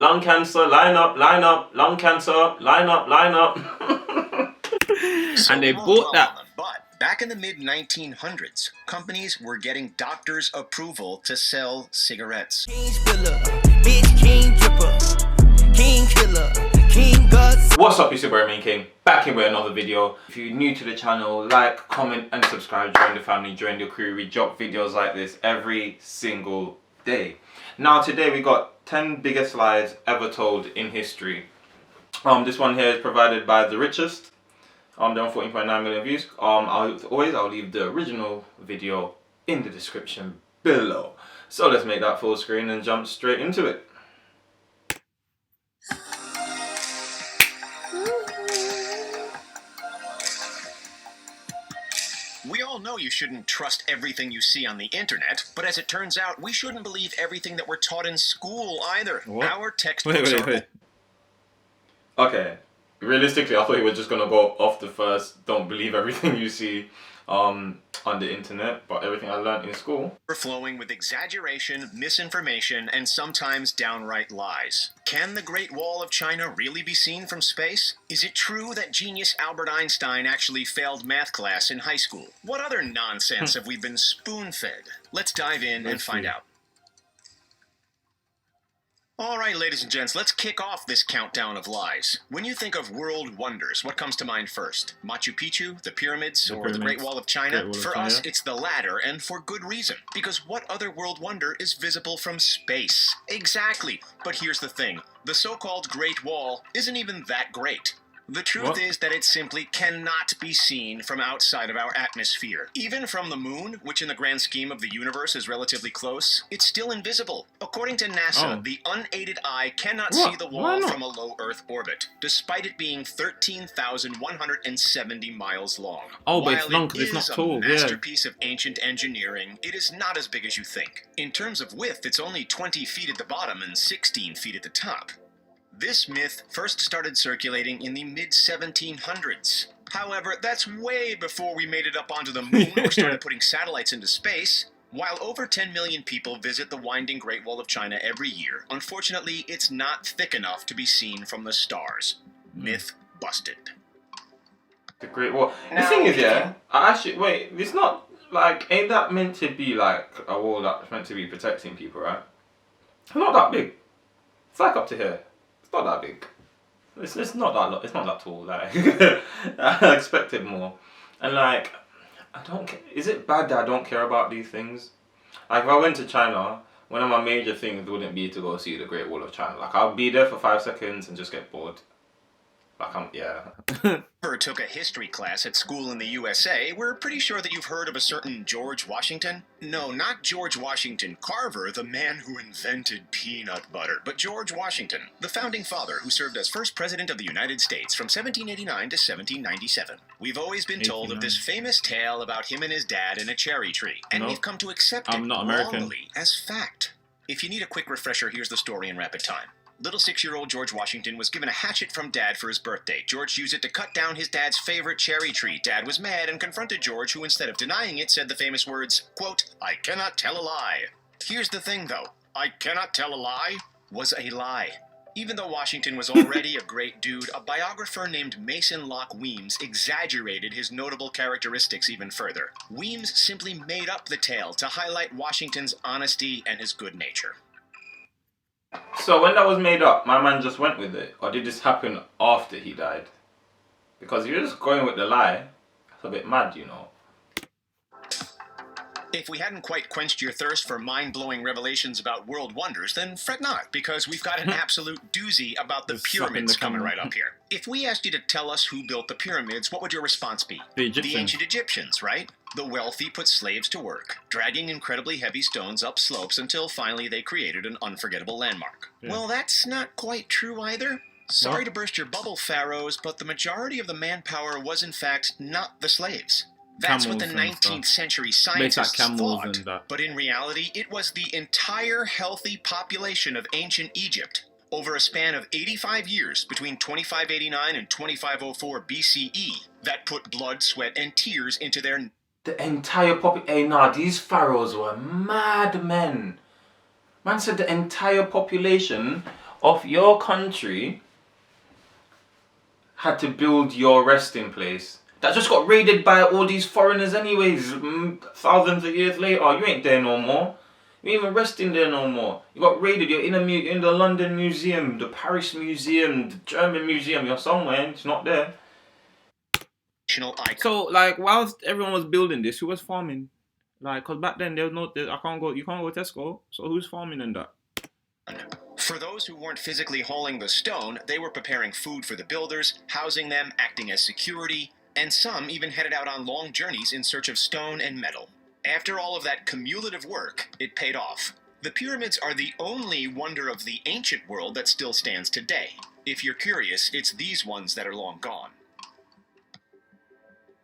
lung cancer, line up, lung cancer, line up. So And they we won't bought dwell that. on them, but back in the mid-1900s, companies were getting doctors' approval to sell cigarettes. King spiller, bitch, king dripper, king killer, king guts. What's up, it's your boy Main King, back in with another video. If you're new to the channel, like, comment and subscribe, join the family, join the crew. We drop videos like this every single day. Now today we got 10 biggest lies ever told in history. This one here is provided by TheRichest. They're on 14.9 million views. I'll leave the original video in the description below. So let's make that full screen and jump straight into it. We all know you shouldn't trust everything you see on the internet, but as it turns out, we shouldn't believe everything that we're taught in school either. What? Our textbooks are... Okay. Realistically, I thought he was just gonna go off the first don't believe everything you see on the internet, but everything I learned in school. overflowing with exaggeration, misinformation, and sometimes downright lies. Can the Great Wall of China really be seen from space? Is it true that genius Albert Einstein actually failed math class in high school? What other nonsense have we been spoon-fed? Let's dive in and find out. All right, ladies and gents, let's kick off this countdown of lies. When you think of world wonders, what comes to mind first? Machu Picchu, the pyramids, or the Great Wall of China? For us, it's the latter, and for good reason. Because what other world wonder is visible from space? Exactly. But here's the thing. The so-called Great Wall isn't even that great. The truth is that it simply cannot be seen from outside of our atmosphere. Even from the moon, which in the grand scheme of the universe is relatively close, it's still invisible. According to NASA, the unaided eye cannot see the wall from a low Earth orbit, despite it being 13,170 miles long. Oh, but it's long because it's not tall. While it is a masterpiece of ancient engineering, it is not as big as you think. In terms of width, it's only 20 feet at the bottom and 16 feet at the top. This myth first started circulating in the mid-1700s. However, that's way before we made it up onto the moon or started putting satellites into space. While over 10 million people visit the winding Great Wall of China every year, unfortunately, it's not thick enough to be seen from the stars. Myth busted. The Great Wall. The thing is, wait, it's not, like, ain't that meant to be, like, a wall that's meant to be protecting people, right? It's not that big. It's like up to here. It's not that big. It's not that it's not that tall. Like I expected more. And like I don't. Is it bad that I don't care about these things? Like if I went to China, one of my major things wouldn't be to go see the Great Wall of China. Like I'll be there for 5 seconds and just get bored. Like Or took a history class at school in the USA, we're pretty sure that you've heard of a certain George Washington. No, not George Washington Carver, the man who invented peanut butter, but George Washington, the founding father who served as first president of the United States from 1789 to 1797. We've always been told of this famous tale about him and his dad in a cherry tree, and we've come to accept it wrongly as fact. If you need a quick refresher, here's the story in rapid time. Little 6-year-old George Washington was given a hatchet from Dad for his birthday. George used it to cut down his dad's favorite cherry tree. Dad was mad and confronted George, who instead of denying it said the famous words, quote, "I cannot tell a lie." Here's the thing though, "I cannot tell a lie" was a lie. Even though Washington was already a great dude, a biographer named Mason Locke Weems exaggerated his notable characteristics even further. Weems simply made up the tale to highlight Washington's honesty and his good nature. So when that was made up, my man just went with it, or did this happen after he died? Because if you're just going with the lie, it's a bit mad, you know. If we hadn't quite quenched your thirst for mind-blowing revelations about world wonders, then fret not, because we've got an absolute doozy about the pyramids coming right up here. If we asked you to tell us who built the pyramids, what would your response be? The Egyptians. The ancient Egyptians, right? The wealthy put slaves to work, dragging incredibly heavy stones up slopes until finally they created an unforgettable landmark. Yeah. Well, that's not quite true either. Sorry to burst your bubble, pharaohs, but the majority of the manpower was in fact not the slaves. That's what the 19th century scientists thought, but in reality, it was the entire healthy population of ancient Egypt over a span of 85 years between 2589 and 2504 BCE that put blood, sweat, and tears into their... The entire population... these pharaohs were mad men. Man said the entire population of your country had to build your resting place that just got raided by all these foreigners anyways, thousands of years later? You ain't there no more. You ain't even resting there no more. You got raided. You're in the London Museum, the Paris Museum, the German Museum. You're somewhere. It's not there. So like, whilst everyone was building this, who was farming? Like, cause back then you can't go Tesco. So who's farming in that? For those who weren't physically hauling the stone, they were preparing food for the builders, housing them, acting as security, and some even headed out on long journeys in search of stone and metal. After all of that cumulative work, it paid off. The pyramids are the only wonder of the ancient world that still stands today. If you're curious, it's these ones that are long gone.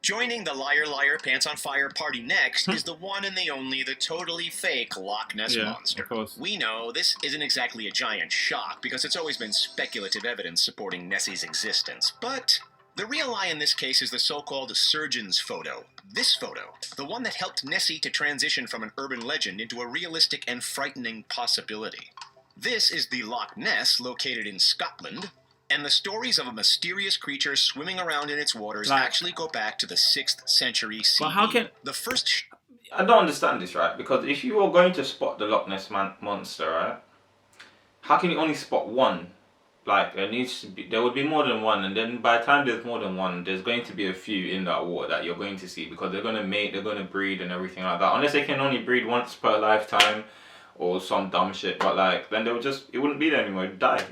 Joining the Liar Liar Pants on Fire party next is the one and the only, the totally fake Loch Ness Monster. Of course. We know this isn't exactly a giant shock because it's always been speculative evidence supporting Nessie's existence, but the real lie in this case is the so-called surgeon's photo. This photo, the one that helped Nessie to transition from an urban legend into a realistic and frightening possibility. This is the Loch Ness located in Scotland, and the stories of a mysterious creature swimming around in its waters actually go back to the 6th century CE. But how can... I don't understand this, right? Because if you were going to spot the Loch Ness monster, right? How can you only spot one? Like, there would be more than one, and then by the time there's more than one, there's going to be a few in that water that you're going to see, because they're going to mate, they're going to breed and everything like that. Unless they can only breed once per lifetime, or some dumb shit, but like, then it wouldn't be there anymore, it'd die.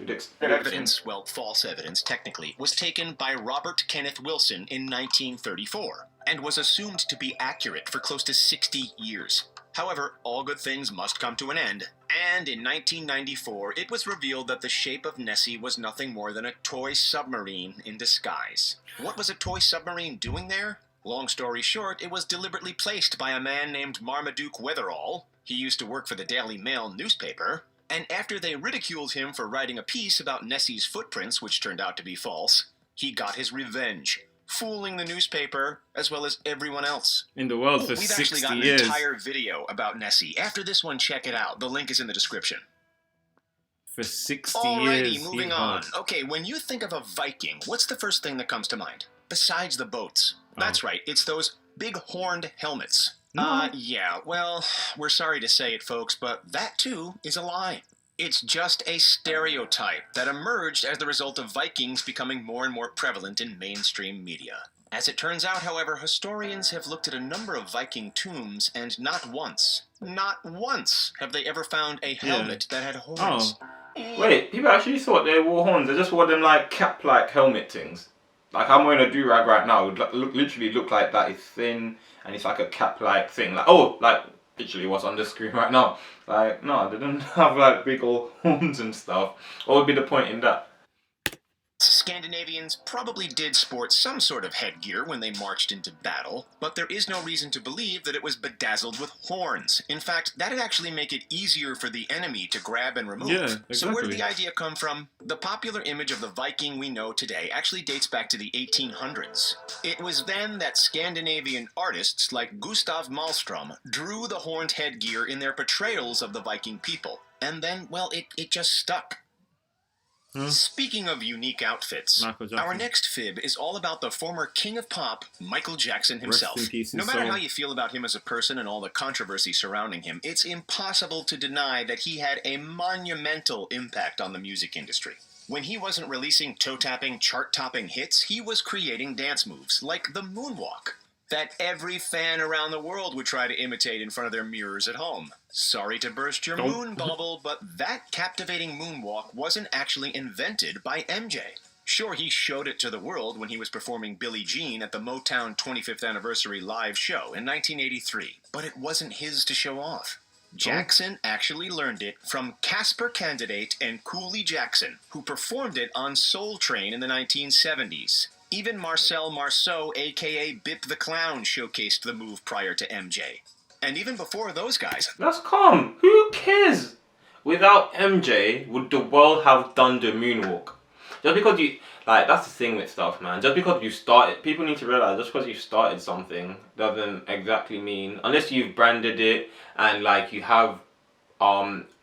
Evidence, well, false evidence technically, was taken by Robert Kenneth Wilson in 1934, and was assumed to be accurate for close to 60 years. However, all good things must come to an end, and in 1994, it was revealed that the shape of Nessie was nothing more than a toy submarine in disguise. What was a toy submarine doing there? Long story short, it was deliberately placed by a man named Marmaduke Weatherall. He used to work for the Daily Mail newspaper, and after they ridiculed him for writing a piece about Nessie's footprints, which turned out to be false, he got his revenge, fooling the newspaper as well as everyone else. In the world for 60 years. We've actually got an entire video about Nessie. After this one, check it out. The link is in the description. For 60 Alrighty, years. moving on. Okay, when you think of a Viking, what's the first thing that comes to mind? Besides the boats. That's right, it's those big horned helmets. Yeah, well, we're sorry to say it, folks, but that too is a lie. It's just a stereotype that emerged as the result of Vikings becoming more and more prevalent in mainstream media. As it turns out, however, historians have looked at a number of Viking tombs, and not once have they ever found a helmet that had horns. Wait, people actually thought they wore horns. They just wore them like cap-like helmet things. Like, I'm wearing a do-rag right now. It would literally look like that. It's thin, and it's like a cap-like thing. Like, literally what's on the screen right now. Like, no, they didn't have like big old horns and stuff. What would be the point in that? Scandinavians probably did sport some sort of headgear when they marched into battle, but there is no reason to believe that it was bedazzled with horns. In fact, that'd actually make it easier for the enemy to grab and remove. Yeah, exactly. So where did the idea come from? The popular image of the Viking we know today actually dates back to the 1800s. It was then that Scandinavian artists like Gustav Malmström drew the horned headgear in their portrayals of the Viking people. And then, well, it just stuck. Speaking of unique outfits, our next fib is all about the former king of pop, Michael Jackson himself. No matter how you feel about him as a person and all the controversy surrounding him, it's impossible to deny that he had a monumental impact on the music industry. When he wasn't releasing toe-tapping, chart-topping hits, he was creating dance moves, like the moonwalk, that every fan around the world would try to imitate in front of their mirrors at home. Sorry to burst your moon bubble, but that captivating moonwalk wasn't actually invented by MJ. Sure, he showed it to the world when he was performing Billie Jean at the Motown 25th Anniversary live show in 1983, but it wasn't his to show off. Jackson actually learned it from Casper Candidate and Cooley Jackson, who performed it on Soul Train in the 1970s. Even Marcel Marceau, a.k.a. Bip the Clown, showcased the move prior to MJ. And even before those guys... That's calm. Who cares? Without MJ, would the world have done the moonwalk? Just because you... Like, that's the thing with stuff, man. Just because you started... People need to realize, just because you started something doesn't exactly mean... Unless you've branded it and, like, you have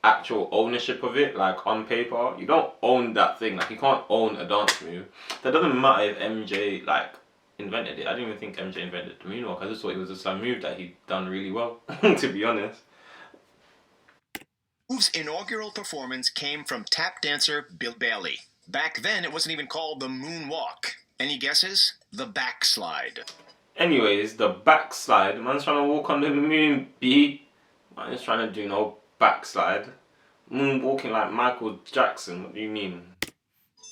actual ownership of it, like on paper. You don't own that thing. Like you can't own a dance move. That doesn't matter if MJ like invented it. I didn't even think MJ invented the moonwalk. I just thought it was a move that he'd done really well, to be honest. Move's inaugural performance came from tap dancer Bill Bailey. Back then, it wasn't even called the moonwalk. Any guesses? The backslide. Anyways, the backslide. Man's trying to walk on the moon, B. Man is trying to do no backslide. Moonwalking like Michael Jackson. What do you mean?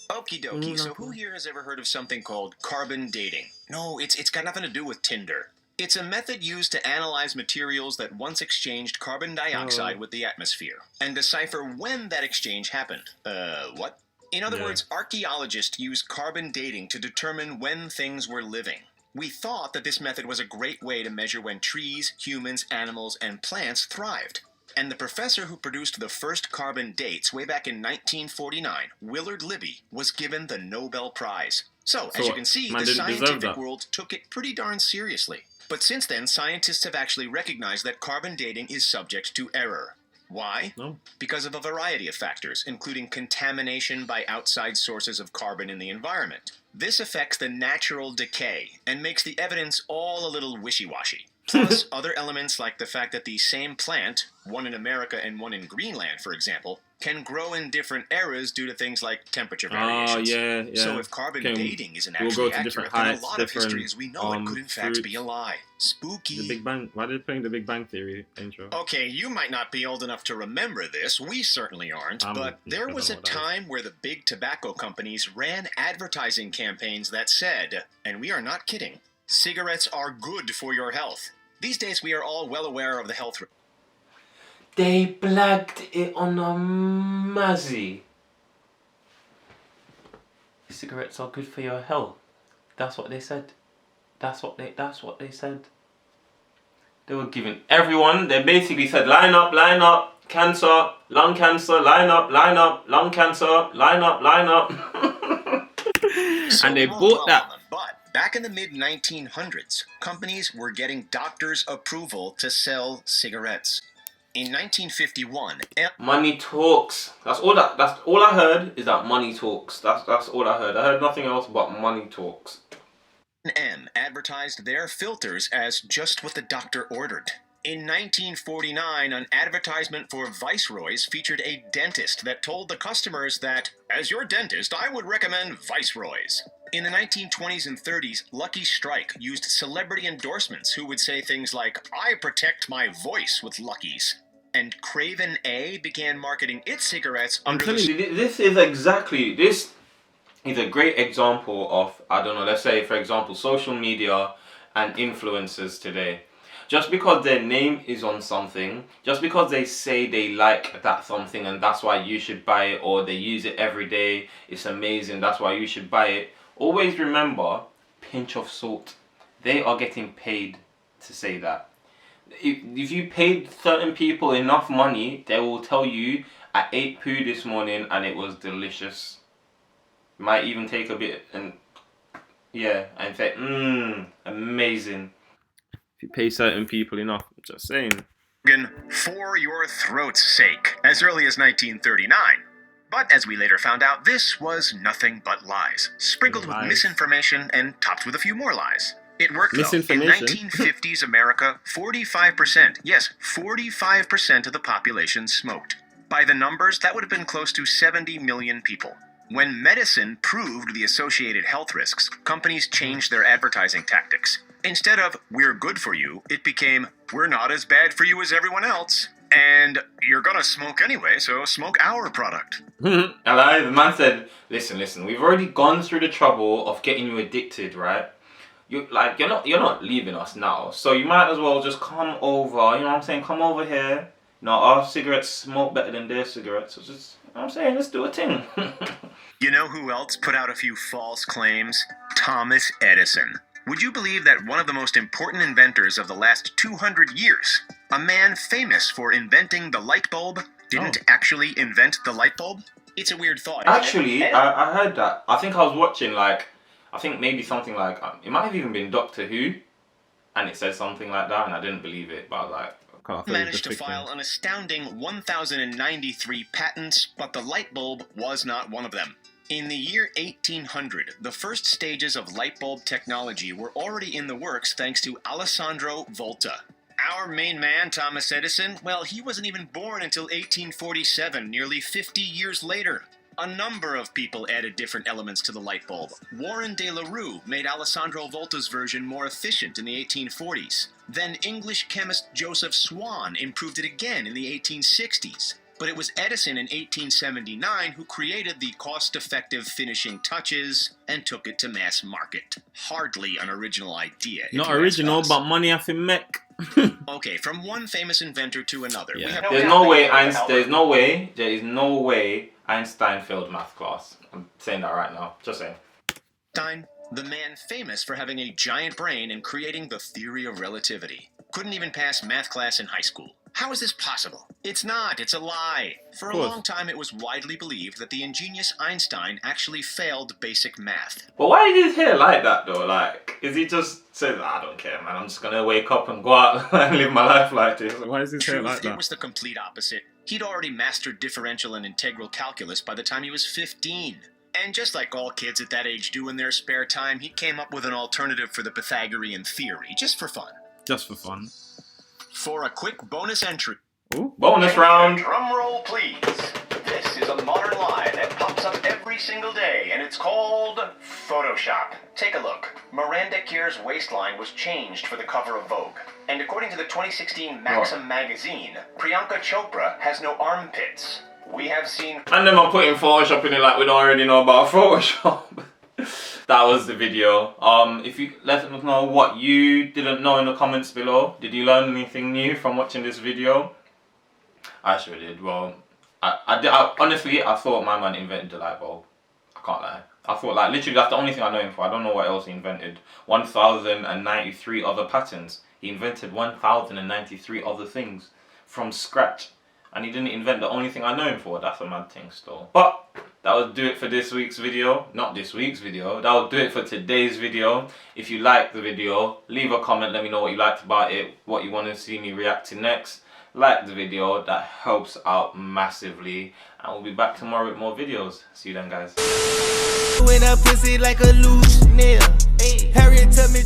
Okie dokie. So who here has ever heard of something called carbon dating? No, it's got nothing to do with Tinder. It's a method used to analyze materials that once exchanged carbon dioxide with the atmosphere and decipher when that exchange happened. What? In other words, archaeologists use carbon dating to determine when things were living. We thought that this method was a great way to measure when trees, humans, animals, and plants thrived. And the professor who produced the first carbon dates way back in 1949, Willard Libby, was given the Nobel Prize. So as you can see, the scientific world took it pretty darn seriously. But since then, scientists have actually recognized that carbon dating is subject to error. Why? No. Because of a variety of factors, including contamination by outside sources of carbon in the environment. This affects the natural decay and makes the evidence all a little wishy-washy. Plus, other elements like the fact that the same plant, one in America and one in Greenland, for example, can grow in different eras due to things like temperature variations. Yeah. So if carbon dating isn't actually accurate, then a lot of history as we know it could in fact be a lie. Spooky. The Big Bang. Why did they play the Big Bang Theory intro? Okay, you might not be old enough to remember this. We certainly aren't. But there was a time where the big tobacco companies ran advertising campaigns that said, and we are not kidding, cigarettes are good for your health. These days we are all well aware of the health. They blagged it on a mazzy. Cigarettes are good for your health. That's what they said. That's what they said. They were giving everyone, they basically said line up, cancer, lung cancer, line up, lung cancer, line up. So and they bought that. But back in the mid-1900s, companies were getting doctors' approval to sell cigarettes. In 1951, money talks. That's all I heard is that money talks. That's all I heard. I heard nothing else but money talks. M advertised their filters as just what the doctor ordered. In 1949, an advertisement for Viceroys featured a dentist that told the customers that, as your dentist, I would recommend Viceroys. In the 1920s and 30s, Lucky Strike used celebrity endorsements who would say things like, I protect my voice with Lucky's. And Craven A began marketing its cigarettes under the... This is a great example of, I don't know, let's say, for example, social media and influencers today. Just because their name is on something, just because they say they like that something and that's why you should buy it, or they use it every day, it's amazing, that's why you should buy it. Always remember, pinch of salt. They are getting paid to say that. If you paid certain people enough money, they will tell you, I ate poo this morning and it was delicious. You might even take a bit and say, amazing. If you pay certain people enough, I'm just saying. For your throat's sake, as early as 1939. But as we later found out, this was nothing but lies, sprinkled with misinformation and topped with a few more lies. It worked though. In 1950s America, 45%, yes, 45% of the population smoked. By the numbers, that would have been close to 70 million people. When medicine proved the associated health risks, companies changed their advertising tactics. Instead of, we're good for you, it became, we're not as bad for you as everyone else. And you're gonna smoke anyway, so smoke our product. And the man said, listen, we've already gone through the trouble of getting you addicted, right? You're not leaving us now, so you might as well just come over, you know what I'm saying? Come over here. You know, our cigarettes smoke better than their cigarettes. So just, you know what I'm saying? Let's do a thing. You know who else put out a few false claims? Thomas Edison. Would you believe that one of the most important inventors of the last 200 years, a man famous for inventing the light bulb, didn't actually invent the light bulb? It's a weird thought. Actually, I heard that. I think I was watching maybe something like, it might have even been Doctor Who, and it said something like that, and I didn't believe it, but I was like, car. Managed to file an astounding 1,093 patents, but the light bulb was not one of them. In the year 1800, the first stages of light bulb technology were already in the works thanks to Alessandro Volta. Our main man, Thomas Edison, well, he wasn't even born until 1847, nearly 50 years later. A number of people added different elements to the light bulb. Warren de la Rue made Alessandro Volta's version more efficient in the 1840s. Then English chemist Joseph Swan improved it again in the 1860s. But it was Edison in 1879 who created the cost-effective finishing touches and took it to mass market. Hardly an original idea. Not original, but money have to make. Okay, from one famous inventor to another. Yeah. There is no way Einstein failed math class. I'm saying that right now. Just saying. Einstein, the man famous for having a giant brain and creating the theory of relativity. Couldn't even pass math class in high school. How is this possible? It's not. It's a lie. For a long time, it was widely believed that the ingenious Einstein actually failed basic math. But why is his hair like that, though? Like, is he just saying, I don't care, man. I'm just going to wake up and go out and live my life like this? Why is his hair like that? It was the complete opposite. He'd already mastered differential and integral calculus by the time he was 15. And just like all kids at that age do in their spare time, he came up with an alternative for the Pythagorean theory, just for fun. Just for fun. For a quick bonus entry. Ooh, bonus round. Drum roll, please. This is a modern lie that pops up every single day, and it's called Photoshop. Take a look. Miranda Keir's waistline was changed for the cover of Vogue. And according to the 2016 Maxim magazine, Priyanka Chopra has no armpits. We have seen... And then I'm putting Photoshop in it like we don't already know about Photoshop. That was the video. If you let us know what you didn't know in the comments below. Did you learn anything new from watching this video? I sure did. Well, I honestly, I thought my man invented the light bulb. I can't lie. I thought, like, literally that's the only thing I know him for. I don't know what else he invented. 1,093 other patterns. He invented 1,093 other things from scratch. And he didn't invent the only thing I know him for. That's a mad thing still. But that will do it for this week's video. Not this week's video. That will do it for today's video. If you liked the video, leave a comment. Let me know what you liked about it. What you want to see me react to next. Like the video. That helps out massively. And we'll be back tomorrow with more videos. See you then, guys. When a pussy like a loose nail. Harriet tell me